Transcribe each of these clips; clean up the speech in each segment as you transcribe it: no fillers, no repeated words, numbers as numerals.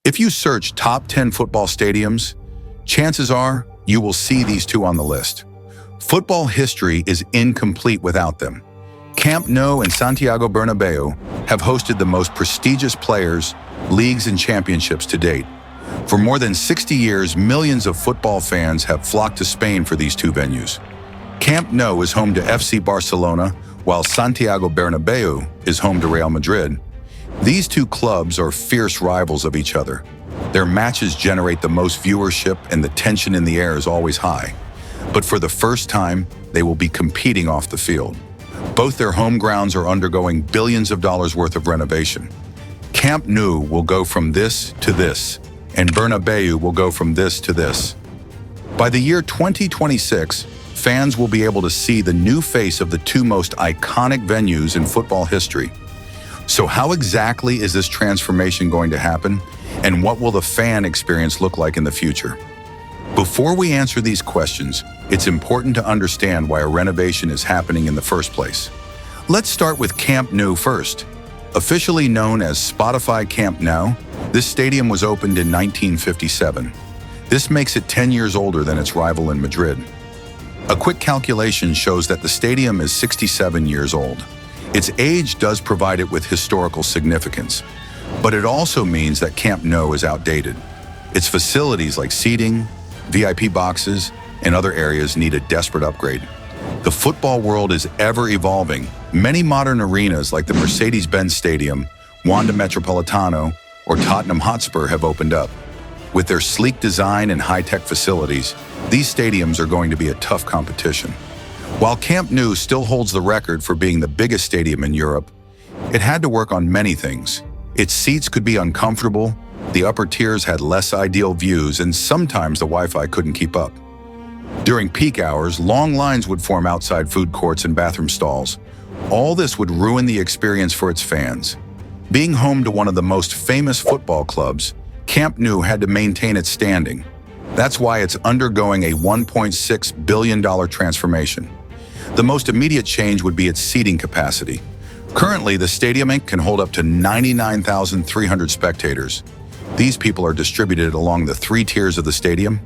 If you search top 10 football stadiums, chances are you will see these two on the list. Football history is incomplete without them. Camp Nou and Santiago Bernabéu have hosted the most prestigious players, leagues, and championships to date. For more than 60 years, millions of football fans have flocked to Spain for these two venues. Camp Nou is home to FC Barcelona, while Santiago Bernabéu is home to Real Madrid. These two clubs are fierce rivals of each other. Their matches generate the most viewership and the tension in the air is always high. But for the first time, they will be competing off the field. Both their home grounds are undergoing billions of dollars worth of renovation. Camp Nou will go from this to this, and Bernabeu will go from this to this. By the year 2026, fans will be able to see the new face of the two most iconic venues in football history. So how exactly is this transformation going to happen, and what will the fan experience look like in the future? Before we answer these questions, it's important to understand why a renovation is happening in the first place. Let's start with Camp Nou first. Officially known as Spotify Camp Nou, this stadium was opened in 1957. This makes it 10 years older than its rival in Madrid. A quick calculation shows that the stadium is 67 years old. Its age does provide it with historical significance, but it also means that Camp Nou is outdated. Its facilities like seating, VIP boxes, and other areas need a desperate upgrade. The football world is ever evolving. Many modern arenas like the Mercedes-Benz Stadium, Wanda Metropolitano, or Tottenham Hotspur have opened up. With their sleek design and high-tech facilities, these stadiums are going to be a tough competition. While Camp Nou still holds the record for being the biggest stadium in Europe, it had to work on many things. Its seats could be uncomfortable, the upper tiers had less ideal views, and sometimes the Wi-Fi couldn't keep up. During peak hours, long lines would form outside food courts and bathroom stalls. All this would ruin the experience for its fans. Being home to one of the most famous football clubs, Camp Nou had to maintain its standing. That's why it's undergoing a $1.6 billion transformation. The most immediate change would be its seating capacity. Currently, the stadium can hold up to 99,300 spectators. These people are distributed along the three tiers of the stadium.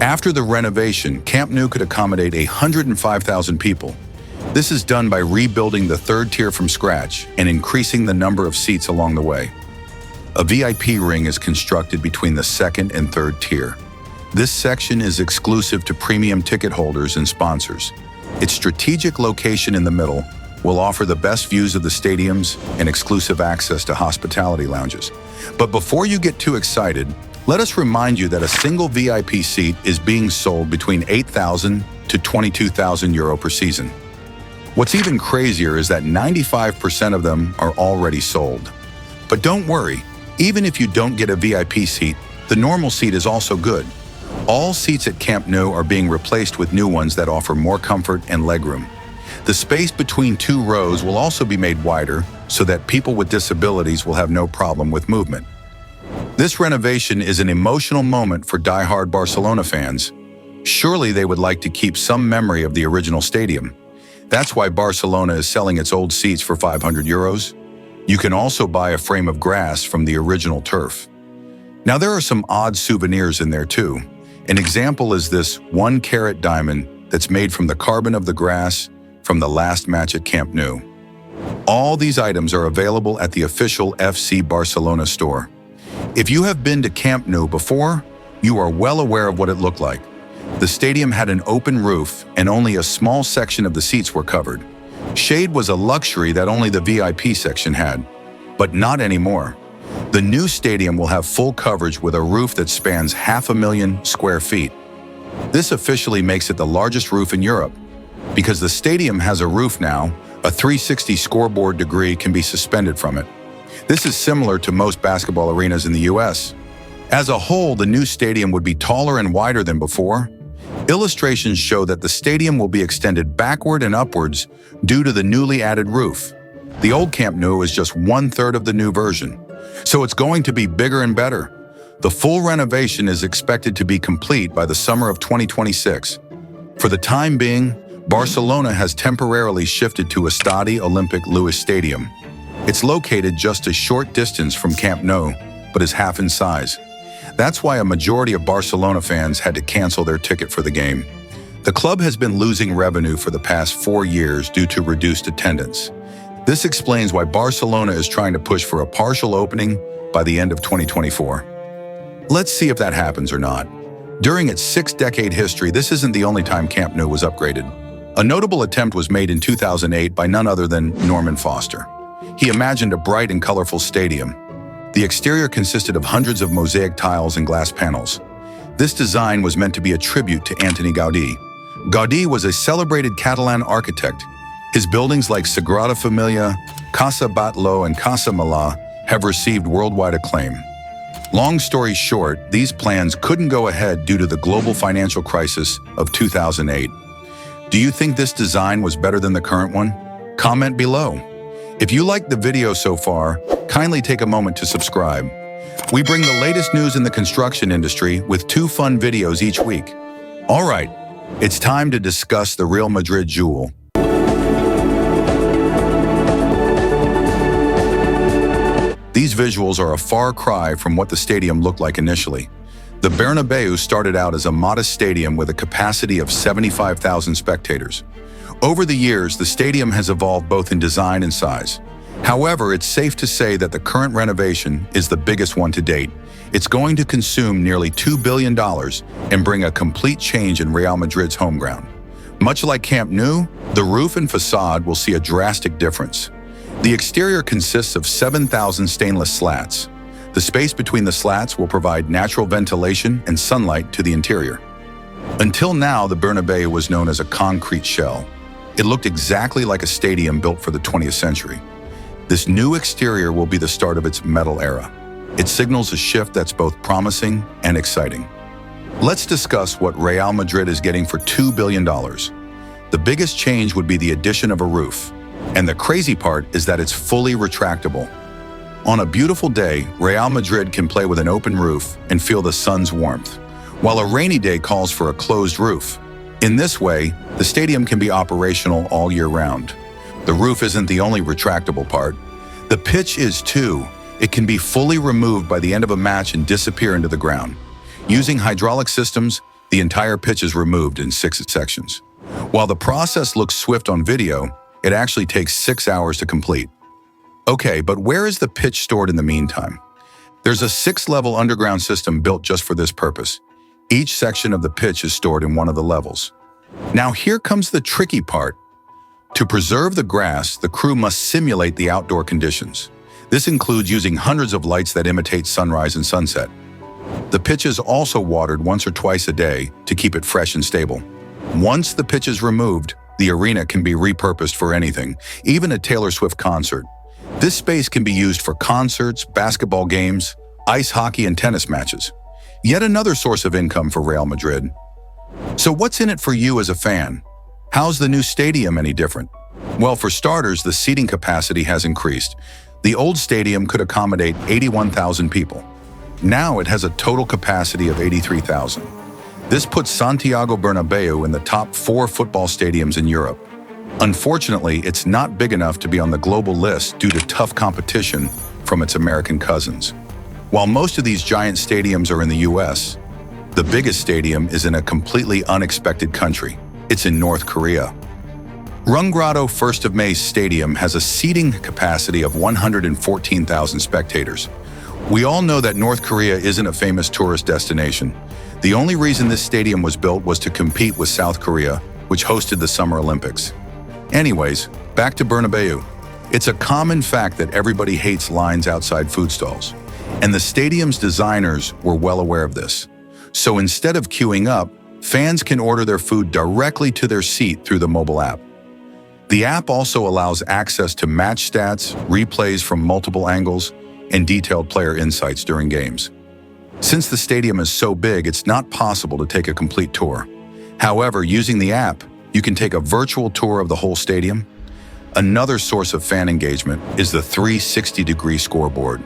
After the renovation, Camp Nou could accommodate 105,000 people. This is done by rebuilding the third tier from scratch and increasing the number of seats along the way. A VIP ring is constructed between the second and third tier. This section is exclusive to premium ticket holders and sponsors. Its strategic location in the middle will offer the best views of the stadiums and exclusive access to hospitality lounges. But before you get too excited, let us remind you that a single VIP seat is being sold between 8,000 to 22,000 euro per season. What's even crazier is that 95% of them are already sold. But don't worry, even if you don't get a VIP seat, the normal seat is also good. All seats at Camp Nou are being replaced with new ones that offer more comfort and legroom. The space between two rows will also be made wider so that people with disabilities will have no problem with movement. This renovation is an emotional moment for die-hard Barcelona fans. Surely they would like to keep some memory of the original stadium. That's why Barcelona is selling its old seats for 500 euros. You can also buy a frame of grass from the original turf. Now there are some odd souvenirs in there too. An example is this 1-carat diamond that's made from the carbon of the grass from the last match at Camp Nou. All these items are available at the official FC Barcelona store. If you have been to Camp Nou before, you are well aware of what it looked like. The stadium had an open roof and only a small section of the seats were covered. Shade was a luxury that only the VIP section had, but not anymore. The new stadium will have full coverage with a roof that spans 500,000 square feet. This officially makes it the largest roof in Europe. Because the stadium has a roof now, a 360 scoreboard degree can be suspended from it. This is similar to most basketball arenas in the US. As a whole, the new stadium would be taller and wider than before. Illustrations show that the stadium will be extended backward and upwards due to the newly added roof. The old Camp Nou is just 1/3 of the new version, so it's going to be bigger and better. The full renovation is expected to be complete by the summer of 2026. For the time being, Barcelona has temporarily shifted to Estadi Olympic Lluís Stadium. It's located just a short distance from Camp Nou, but is half in size. That's why a majority of Barcelona fans had to cancel their ticket for the game. The club has been losing revenue for the past 4 years due to reduced attendance. This explains why Barcelona is trying to push for a partial opening by the end of 2024. Let's see if that happens or not. During its 6-decade history, this isn't the only time Camp Nou was upgraded. A notable attempt was made in 2008 by none other than Norman Foster. He imagined a bright and colorful stadium. The exterior consisted of hundreds of mosaic tiles and glass panels. This design was meant to be a tribute to Antoni Gaudí. Gaudí was a celebrated Catalan architect. His buildings like Sagrada Familia, Casa Batlló, and Casa Milà have received worldwide acclaim. Long story short, these plans couldn't go ahead due to the global financial crisis of 2008. Do you think this design was better than the current one? Comment below. If you liked the video so far, kindly take a moment to subscribe. We bring the latest news in the construction industry with 2 fun videos each week. All right, it's time to discuss the Real Madrid jewel. These visuals are a far cry from what the stadium looked like initially. The Bernabeu started out as a modest stadium with a capacity of 75,000 spectators. Over the years, the stadium has evolved both in design and size. However, it's safe to say that the current renovation is the biggest one to date. It's going to consume nearly $2 billion and bring a complete change in Real Madrid's home ground. Much like Camp Nou, the roof and facade will see a drastic difference. The exterior consists of 7,000 stainless slats. The space between the slats will provide natural ventilation and sunlight to the interior. Until now, the Bernabeu was known as a concrete shell. It looked exactly like a stadium built for the 20th century. This new exterior will be the start of its metal era. It signals a shift that's both promising and exciting. Let's discuss what Real Madrid is getting for $2 billion. The biggest change would be the addition of a roof. And the crazy part is that it's fully retractable. On a beautiful day, Real Madrid can play with an open roof and feel the sun's warmth, while a rainy day calls for a closed roof. In this way, the stadium can be operational all year round. The roof isn't the only retractable part. The pitch is too. It can be fully removed by the end of a match and disappear into the ground. Using hydraulic systems, the entire pitch is removed in 6 sections. While the process looks swift on video, it actually takes 6 hours to complete. Okay, but where is the pitch stored in the meantime? There's a 6-level underground system built just for this purpose. Each section of the pitch is stored in one of the levels. Now here comes the tricky part. To preserve the grass, the crew must simulate the outdoor conditions. This includes using hundreds of lights that imitate sunrise and sunset. The pitch is also watered once or twice a day to keep it fresh and stable. Once the pitch is removed, the arena can be repurposed for anything, even a Taylor Swift concert. This space can be used for concerts, basketball games, ice hockey, and tennis matches. Yet another source of income for Real Madrid. So what's in it for you as a fan? How's the new stadium any different? Well, for starters, the seating capacity has increased. The old stadium could accommodate 81,000 people. Now it has a total capacity of 83,000. This puts Santiago Bernabéu in the top 4 football stadiums in Europe. Unfortunately, it's not big enough to be on the global list due to tough competition from its American cousins. While most of these giant stadiums are in the US, the biggest stadium is in a completely unexpected country. It's in North Korea. Rungrado 1st of May Stadium has a seating capacity of 114,000 spectators. We all know that North Korea isn't a famous tourist destination. The only reason this stadium was built was to compete with South Korea, which hosted the Summer Olympics. Anyways, back to Bernabeu. It's a common fact that everybody hates lines outside food stalls, and the stadium's designers were well aware of this. So instead of queuing up, fans can order their food directly to their seat through the mobile app. The app also allows access to match stats, replays from multiple angles, and detailed player insights during games. Since the stadium is so big, it's not possible to take a complete tour. However, using the app, you can take a virtual tour of the whole stadium. Another source of fan engagement is the 360-degree scoreboard.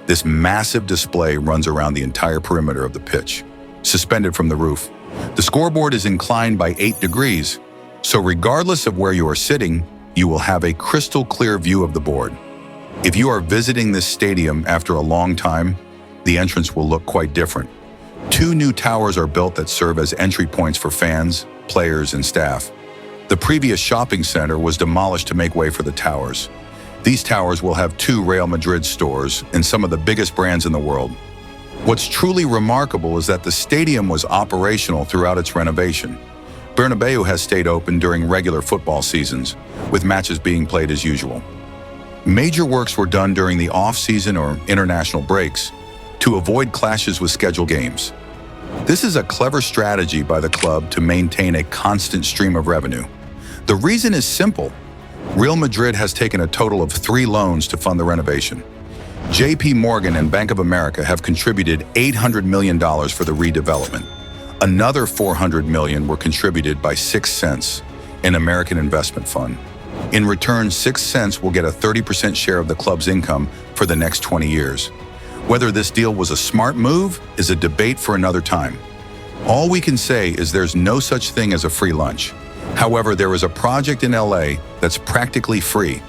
This massive display runs around the entire perimeter of the pitch, suspended from the roof. The scoreboard is inclined by 8 degrees, so regardless of where you are sitting, you will have a crystal clear view of the board. If you are visiting this stadium after a long time, the entrance will look quite different. 2 new towers are built that serve as entry points for fans, players, and staff. The previous shopping center was demolished to make way for the towers. These towers will have 2 Real Madrid stores and some of the biggest brands in the world. What's truly remarkable is that the stadium was operational throughout its renovation. Bernabeu has stayed open during regular football seasons, with matches being played as usual. Major works were done during the off-season or international breaks to avoid clashes with scheduled games. This is a clever strategy by the club to maintain a constant stream of revenue. The reason is simple. Real Madrid has taken a total of 3 loans to fund the renovation. JP Morgan and Bank of America have contributed $800 million for the redevelopment. Another $400 million were contributed by 6 Cents, an American investment fund. In return, 6 Cents will get a 30% share of the club's income for the next 20 years. Whether this deal was a smart move is a debate for another time. All we can say is there's no such thing as a free lunch. However, there is a project in LA that's practically free.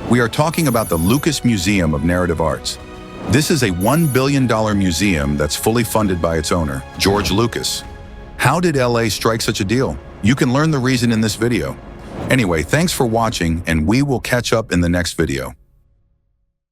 We are talking about the Lucas Museum of Narrative Arts. This is a $1 billion museum that's fully funded by its owner, George Lucas. How did LA strike such a deal? You can learn the reason in this video. Anyway, thanks for watching, and we will catch up in the next video.